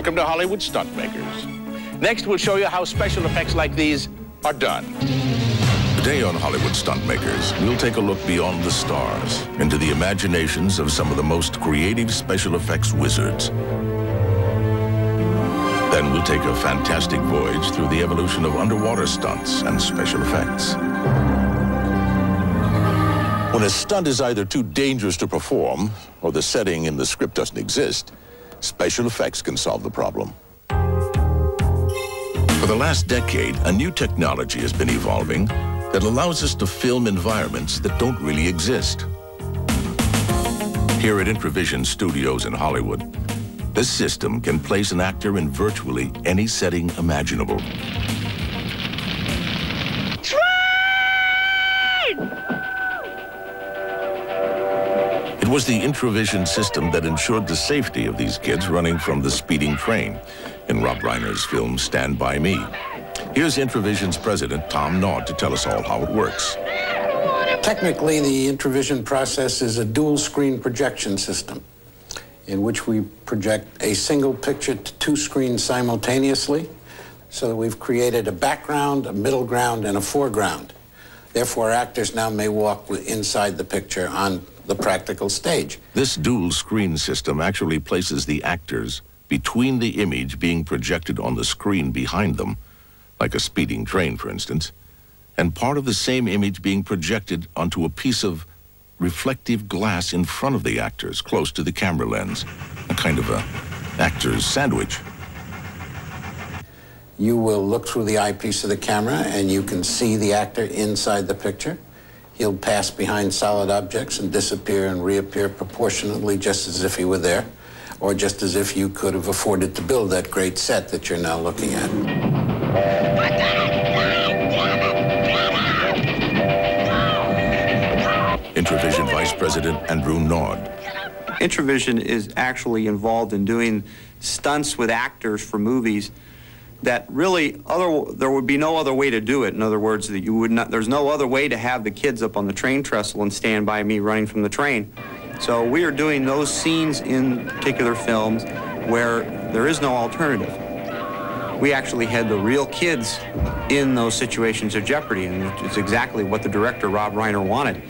Welcome to Hollywood Stuntmakers. Next, we'll show you how special effects like these are done. Today on Hollywood Stuntmakers, we'll take a look beyond the stars into the imaginations of some of the most creative special effects wizards. Then we'll take a fantastic voyage through the evolution of underwater stunts and special effects. When a stunt is either too dangerous to perform or the setting in the script doesn't exist, special effects can solve the problem. For the last decade, a new technology has been evolving that allows us to film environments that don't really exist. Here at Introvision Studios in Hollywood, this system can place an actor in virtually any setting imaginable. It was the Introvision system that ensured the safety of these kids running from the speeding train in Rob Reiner's film Stand By Me. Here's Introvision's president, Tom Nod, to tell us all how it works. Technically, the Introvision process is a dual-screen projection system in which we project a single picture to two screens simultaneously, so that we've created a background, a middle ground, and a foreground. Therefore, actors now may walk inside the picture on the practical stage. This dual-screen system actually places the actors between the image being projected on the screen behind them, like a speeding train, for instance, and part of the same image being projected onto a piece of reflective glass in front of the actors, close to the camera lens, a kind of a actor's sandwich. You will look through the eyepiece of the camera and you can see the actor inside the picture. He'll pass behind solid objects and disappear and reappear proportionately, just as if he were there, or just as if you could have afforded to build that great set that you're now looking at. Introvision Vice President Andrew Nod. Introvision is actually involved in doing stunts with actors for movies that really there would be no other way to do it. In other words, that you would not, there's no other way to have the kids up on the train trestle and Stand By Me running from the train. So we are doing those scenes in particular films where there is no alternative. We actually had the real kids in those situations of jeopardy, and it's exactly what the director, Rob Reiner, wanted.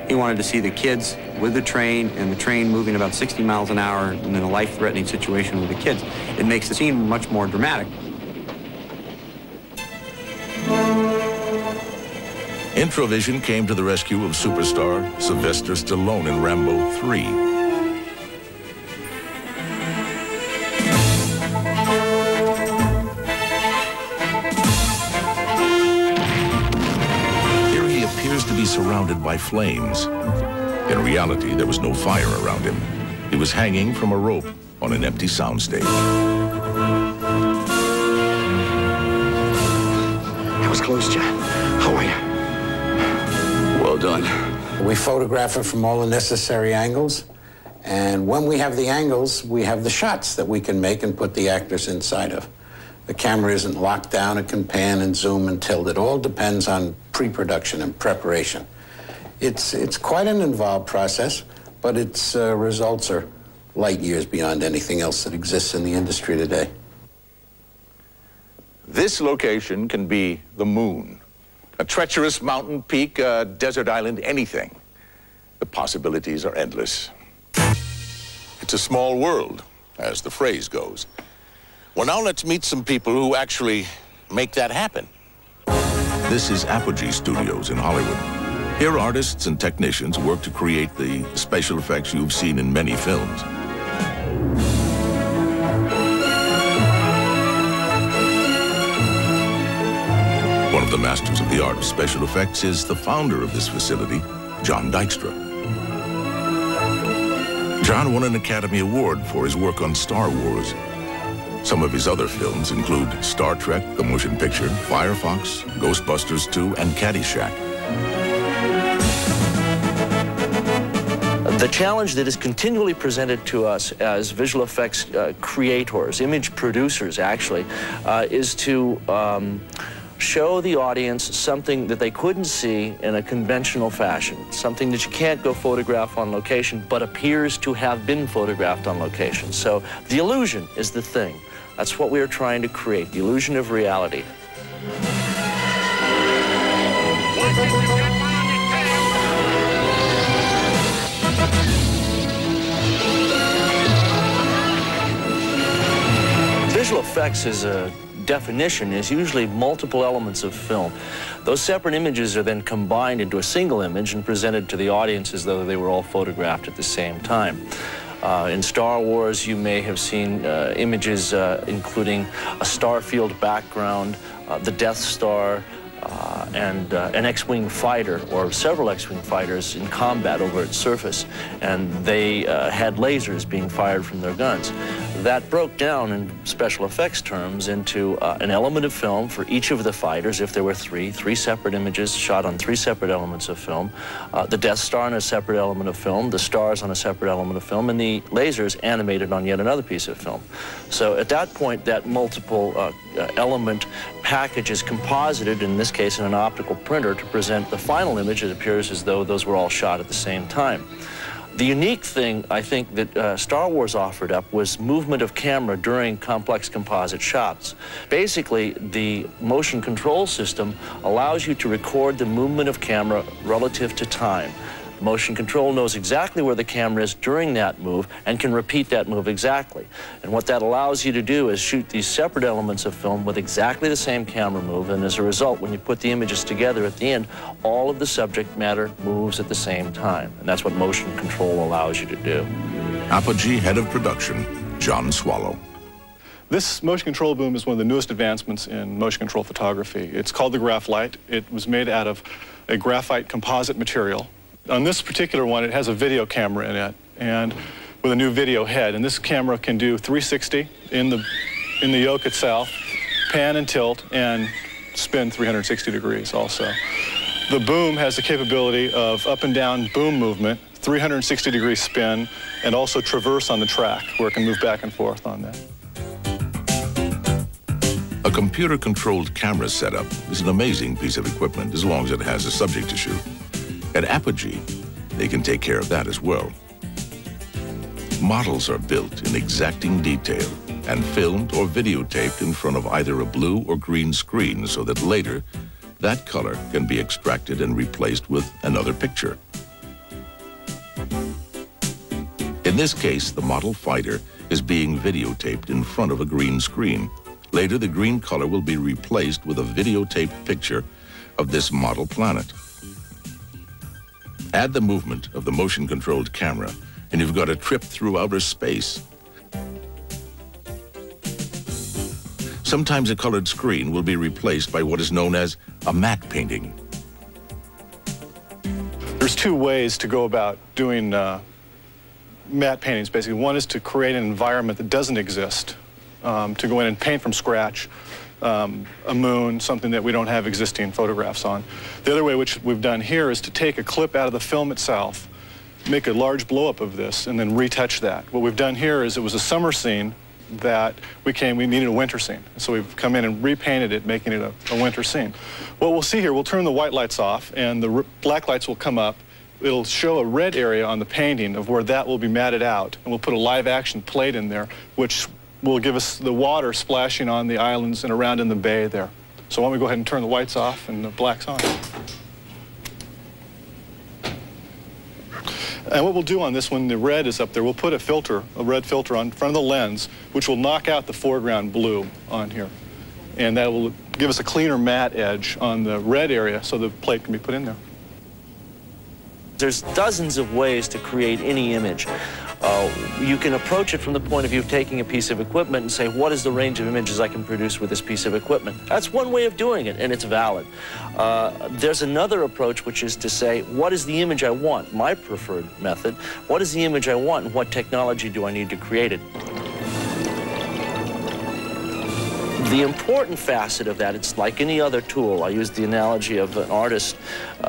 He wanted to see the kids with the train and the train moving about 60 miles an hour and in a life-threatening situation with the kids. It makes the scene much more dramatic. Introvision came to the rescue of superstar Sylvester Stallone in Rambo 3. Here he appears to be surrounded by flames. In reality, there was no fire around him. He was hanging from a rope on an empty soundstage. That was close, John. How are you? Well done. We photograph it from all the necessary angles, and when we have the angles, we have the shots that we can make and put the actors inside of. The camera isn't locked down, it can pan and zoom and tilt. It all depends on pre-production and preparation. It's quite an involved process, but its results are light years beyond anything else that exists in the industry today. This location can be the moon. A treacherous mountain peak, a desert island, anything. The possibilities are endless. It's a small world, as the phrase goes. Well, now let's meet some people who actually make that happen. This is Apogee Studios in Hollywood. Here, artists and technicians work to create the special effects you've seen in many films. One of the masters of the art of special effects is the founder of this facility, John Dykstra. John won an Academy Award for his work on Star Wars. Some of his other films include Star Trek, the motion picture, Firefox, Ghostbusters 2, and Caddyshack. The challenge that is continually presented to us as visual effects creators, image producers actually, is to show the audience something that they couldn't see in a conventional fashion, something that you can't go photograph on location, but appears to have been photographed on location. So the illusion is the thing. That's what we are trying to create, the illusion of reality. Visual effects as a definition is usually multiple elements of film. Those separate images are then combined into a single image and presented to the audience as though they were all photographed at the same time. In Star Wars, you may have seen images including a starfield background, the Death Star, and an X-Wing fighter, or several X-Wing fighters in combat over its surface, and they had lasers being fired from their guns. That broke down in special effects terms into an element of film for each of the fighters, if there were three separate images shot on three separate elements of film, the Death Star on a separate element of film, the stars on a separate element of film, and the lasers animated on yet another piece of film. So at that point, that multiple element package is composited, in this case in an optical printer, to present the final image. It appears as though those were all shot at the same time. The unique thing, I think, that Star Wars offered up was movement of camera during complex composite shots. Basically, the motion control system allows you to record the movement of camera relative to time. Motion control knows exactly where the camera is during that move and can repeat that move exactly. And what that allows you to do is shoot these separate elements of film with exactly the same camera move, and as a result, when you put the images together at the end, all of the subject matter moves at the same time. And that's what motion control allows you to do. Apogee Head of Production, John Swallow. This motion control boom is one of the newest advancements in motion control photography. It's called the Graphite. It was made out of a graphite composite material. On this particular one, it has a video camera in it, and with a new video head. And this camera can do 360 in the yoke itself, pan and tilt, and spin 360 degrees also. The boom has the capability of up and down boom movement, 360-degree spin, and also traverse on the track, where it can move back and forth on that. A computer-controlled camera setup is an amazing piece of equipment as long as it has a subject to shoot. At Apogee, they can take care of that as well. Models are built in exacting detail and filmed or videotaped in front of either a blue or green screen so that later, that color can be extracted and replaced with another picture. In this case, the model fighter is being videotaped in front of a green screen. Later, the green color will be replaced with a videotaped picture of this model planet. Add the movement of the motion-controlled camera, and you've got a trip through outer space. Sometimes a colored screen will be replaced by what is known as a matte painting. There's two ways to go about doing matte paintings, basically. One is to create an environment that doesn't exist, to go in and paint from scratch. A moon, something that we don't have existing photographs on. The other way, which we've done here, is to take a clip out of the film itself, make a large blow-up of this, and then retouch that. What we've done here is it was a summer scene that we needed a winter scene. So we've come in and repainted it, making it a winter scene. What we'll see here, we'll turn the white lights off, and the black lights will come up. It'll show a red area on the painting of where that will be matted out, and we'll put a live-action plate in there, which will give us the water splashing on the islands and around in the bay there. So why don't we go ahead and turn the whites off and the blacks on. And what we'll do on this one, the red is up there, we'll put a red filter on front of the lens, which will knock out the foreground blue on here. And that will give us a cleaner matte edge on the red area so the plate can be put in there. There's dozens of ways to create any image. You can approach it from the point of view of taking a piece of equipment and say, what is the range of images I can produce with this piece of equipment? That's one way of doing it, and it's valid. There's another approach, which is to say, what is the image I want? My preferred method. What is the image I want, and what technology do I need to create it? The important facet of that, it's like any other tool. I use the analogy of an artist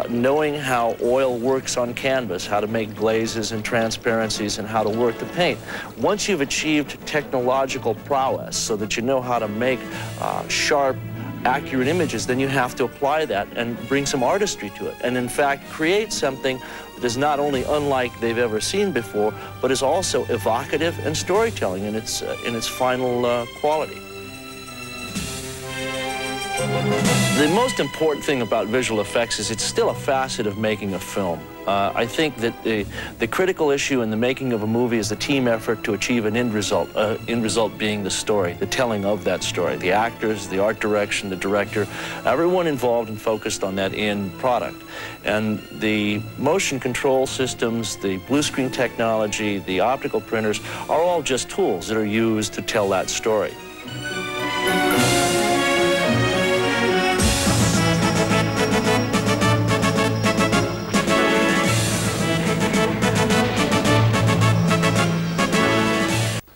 knowing how oil works on canvas, how to make glazes and transparencies, and how to work the paint. Once you've achieved technological prowess so that you know how to make sharp, accurate images, then you have to apply that and bring some artistry to it. And in fact, create something that is not only unlike they've ever seen before, but is also evocative and storytelling in its final quality. The most important thing about visual effects is it's still a facet of making a film. I think that the critical issue in the making of a movie is the team effort to achieve an end result being the story, the telling of that story. The actors, the art direction, the director, everyone involved and focused on that end product. And the motion control systems, the blue screen technology, the optical printers are all just tools that are used to tell that story.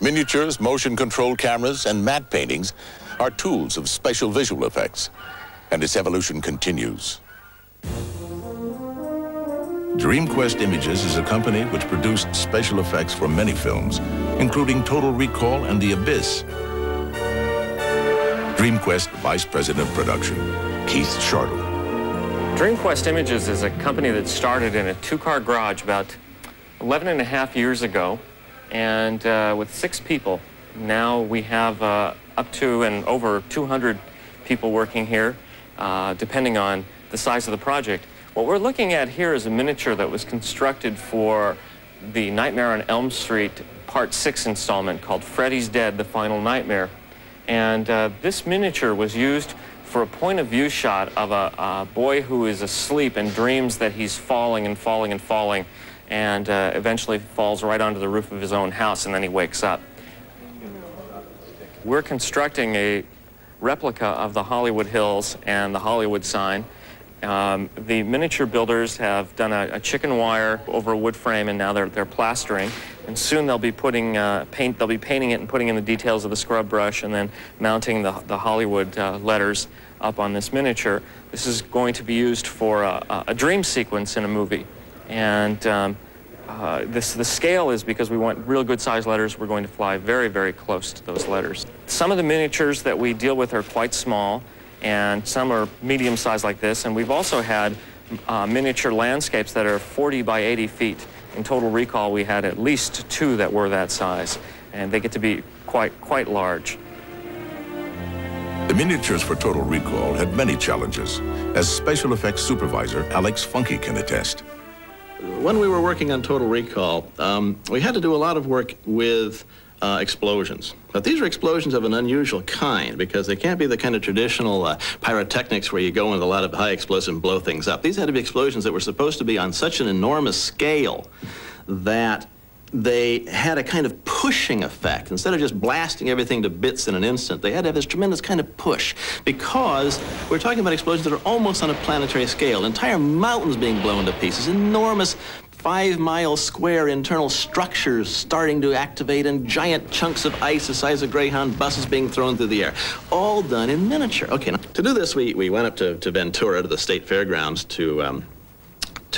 Miniatures, motion control cameras, and matte paintings are tools of special visual effects, and its evolution continues. DreamQuest Images is a company which produced special effects for many films, including Total Recall and The Abyss. DreamQuest Vice President of Production, Keith Shartle. DreamQuest Images is a company that started in a two-car garage about 11.5 years ago. And with 6 people. Now we have up to and over 200 people working here, depending on the size of the project. What we're looking at here is a miniature that was constructed for the Nightmare on Elm Street Part 6 installment called Freddy's Dead, The Final Nightmare. And this miniature was used for a point-of-view shot of a boy who is asleep and dreams that he's falling and falling and falling, and eventually falls right onto the roof of his own house, and then he wakes up. We're constructing a replica of the Hollywood Hills and the Hollywood sign. The miniature builders have done a chicken wire over a wood frame, and now they're plastering. And soon they'll be putting they'll be painting it and putting in the details of the scrub brush, and then mounting the Hollywood letters up on this miniature. This is going to be used for a dream sequence in a movie. And the scale is because we want real good size letters. We're going to fly very, very close to those letters. Some of the miniatures that we deal with are quite small, and some are medium size like this. And we've also had miniature landscapes that are 40 by 80 feet. In Total Recall, we had at least 2 that were that size, and they get to be quite large. The miniatures for Total Recall had many challenges, as special effects supervisor Alex Funke can attest. When we were working on Total Recall, we had to do a lot of work with explosions. But these are explosions of an unusual kind, because they can't be the kind of traditional pyrotechnics where you go in with a lot of high explosive and blow things up. These had to be explosions that were supposed to be on such an enormous scale that they had a kind of pushing effect. Instead of just blasting everything to bits in an instant, they had to have this tremendous kind of push, because we're talking about explosions that are almost on a planetary scale. Entire mountains being blown to pieces, enormous 5-mile square internal structures starting to activate, and giant chunks of ice the size of Greyhound buses being thrown through the air. All done in miniature. Okay, now, to do this, we went up to Ventura, to the state fairgrounds, to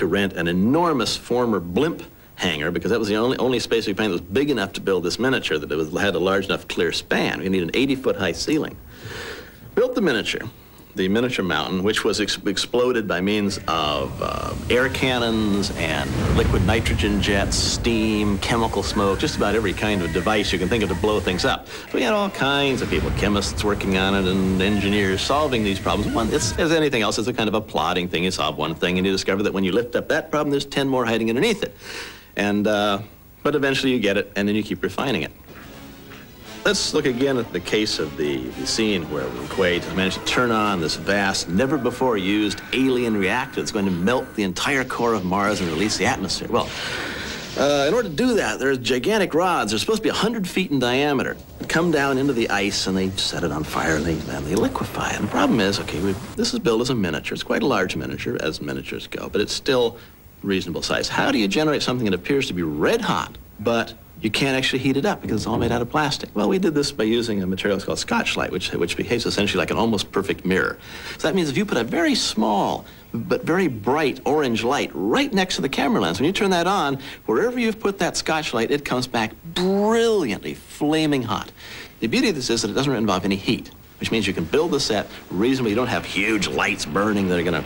rent an enormous former blimp hangar, because that was the only space we found that was big enough to build this miniature, that it had a large enough clear span. We needed an 80-foot high ceiling. Built the miniature mountain, which was exploded by means of air cannons and liquid nitrogen jets, steam, chemical smoke, just about every kind of device you can think of to blow things up. So we had all kinds of people, chemists working on it, and engineers solving these problems. It's, as anything else, it's a kind of a plodding thing. You solve one thing, and you discover that when you lift up that problem, there's 10 more hiding underneath it. And, but eventually you get it, and then you keep refining it. Let's look again at the case of the scene where Quaid managed to turn on this vast, never-before-used alien reactor that's going to melt the entire core of Mars and release the atmosphere. Well, in order to do that, there's gigantic rods. They're supposed to be 100 feet in diameter. They come down into the ice, and they set it on fire, and they liquefy it. And the problem is, okay, this is built as a miniature. It's quite a large miniature, as miniatures go, but it's still reasonable size. How do you generate something that appears to be red hot, but you can't actually heat it up because it's all made out of plastic? Well, we did this by using a material called Scotch-Lite, which behaves essentially like an almost perfect mirror. So that means if you put a very small but very bright orange light right next to the camera lens, when you turn that on, wherever you've put that Scotch-Lite, it comes back brilliantly flaming hot. The beauty of this is that it doesn't involve any heat. which means you can build the set reasonably. You don't have huge lights burning that are going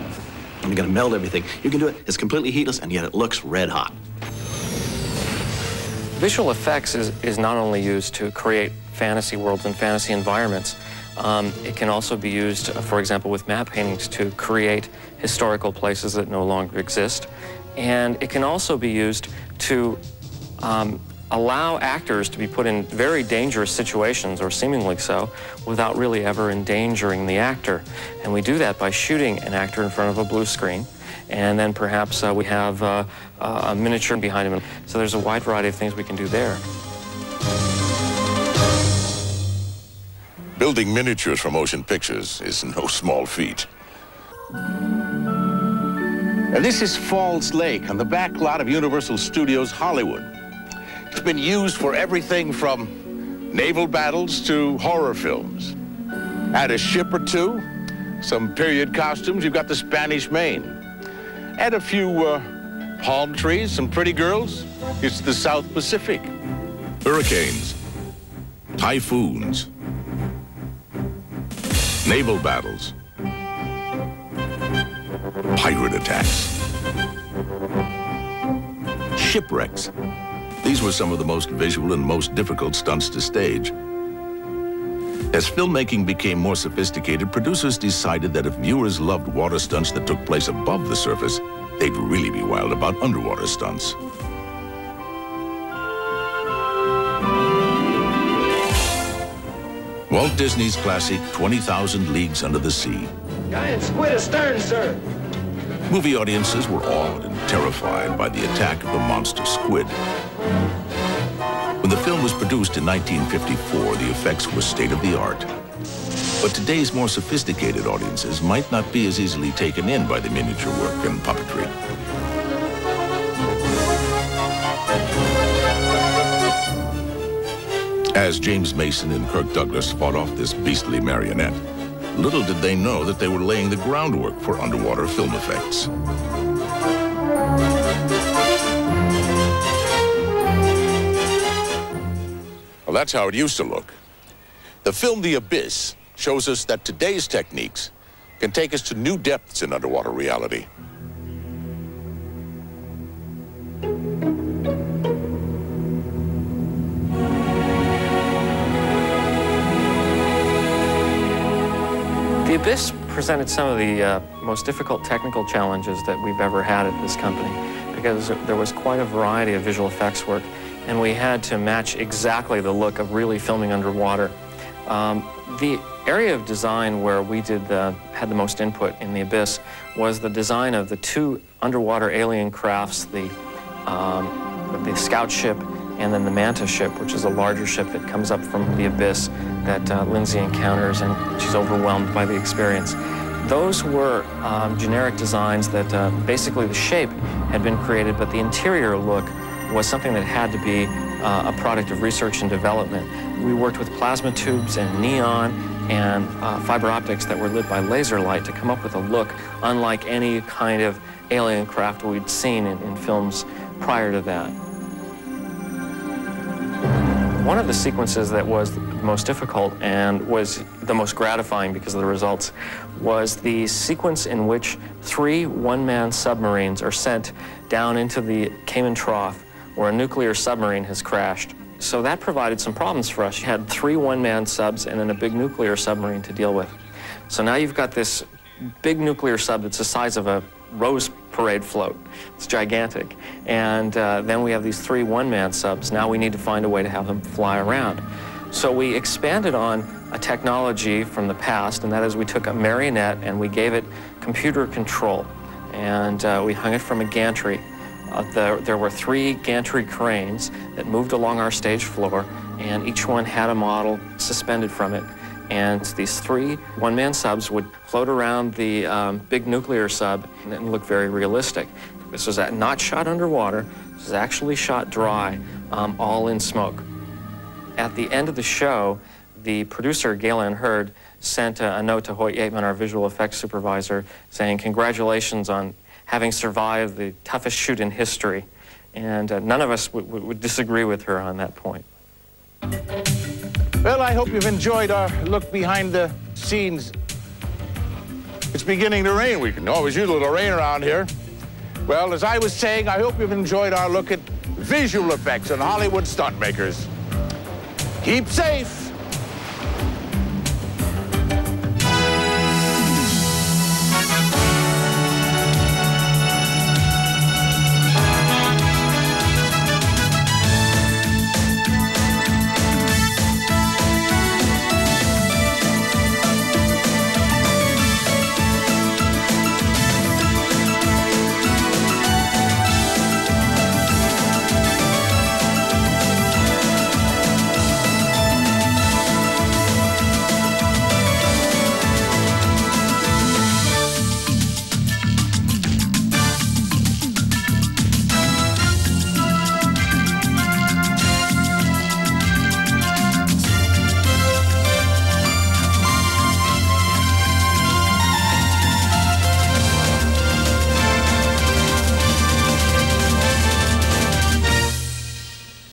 to melt everything. You can do it. It's completely heatless, and yet it looks red hot. Visual effects is not only used to create fantasy worlds and fantasy environments. It can also be used, for example, with matte paintings to create historical places that no longer exist. And it can also be used to allow actors to be put in very dangerous situations, or seemingly so, without really ever endangering the actor. And we do that by shooting an actor in front of a blue screen, and then perhaps we have a miniature behind him. So there's a wide variety of things we can do there. Building miniatures for motion pictures is no small feat. Now, this is Falls Lake on the back lot of Universal Studios Hollywood. It's been used for everything from naval battles to horror films. Add a ship or two, some period costumes, you've got the Spanish Main. Add a few palm trees, some pretty girls, it's the South Pacific. Hurricanes, typhoons, naval battles, pirate attacks, shipwrecks. These were some of the most visual and most difficult stunts to stage. As filmmaking became more sophisticated, producers decided that if viewers loved water stunts that took place above the surface, they'd really be wild about underwater stunts. Walt Disney's classic 20,000 Leagues Under the Sea. Giant squid astern, sir. Movie audiences were awed and terrified by the attack of the monster squid. When the film was produced in 1954, the effects were state-of-the-art. But today's more sophisticated audiences might not be as easily taken in by the miniature work and puppetry. As James Mason and Kirk Douglas fought off this beastly marionette, little did they know that they were laying the groundwork for underwater film effects. Well, that's how it used to look. The film The Abyss shows us that today's techniques can take us to new depths in underwater reality. The Abyss presented some of the most difficult technical challenges that we've ever had at this company, because there was quite a variety of visual effects work, and we had to match exactly the look of really filming underwater. The area of design where we had the most input in The Abyss was the design of the two underwater alien crafts, the scout ship and then the Manta ship, which is a larger ship that comes up from the abyss that Lindsay encounters, and she's overwhelmed by the experience. Those were generic designs that basically the shape had been created, but the interior look was something that had to be a product of research and development. We worked with plasma tubes and neon and fiber optics that were lit by laser light to come up with a look unlike any kind of alien craft we'd seen in films prior to that. One of the sequences that was the most difficult and was the most gratifying because of the results was the sequence in which 3 one-man submarines are sent down into the Cayman Trough where a nuclear submarine has crashed. So that provided some problems for us. You had 3 one-man subs and then a big nuclear submarine to deal with. So now you've got this big nuclear sub that's the size of a Rose Parade float. It's gigantic. And then we have these 3 one-man subs. Now we need to find a way to have them fly around. So we expanded on a technology from the past, and that is we took a marionette and we gave it computer control. And we hung it from a gantry. There were 3 gantry cranes that moved along our stage floor, and each one had a model suspended from it. And these 3 one-man subs would float around the big nuclear sub and look very realistic. This was not shot underwater. This was actually shot dry, all in smoke. At the end of the show, the producer, Galen Hurd, sent a note to Hoyt Yateman, our visual effects supervisor, saying, "Congratulations on having survived the toughest shoot in history." And none of us would disagree with her on that point. Well, I hope you've enjoyed our look behind the scenes. It's beginning to rain. We can always use a little rain around here. Well, as I was saying, I hope you've enjoyed our look at visual effects on Hollywood Stuntmakers. Keep safe.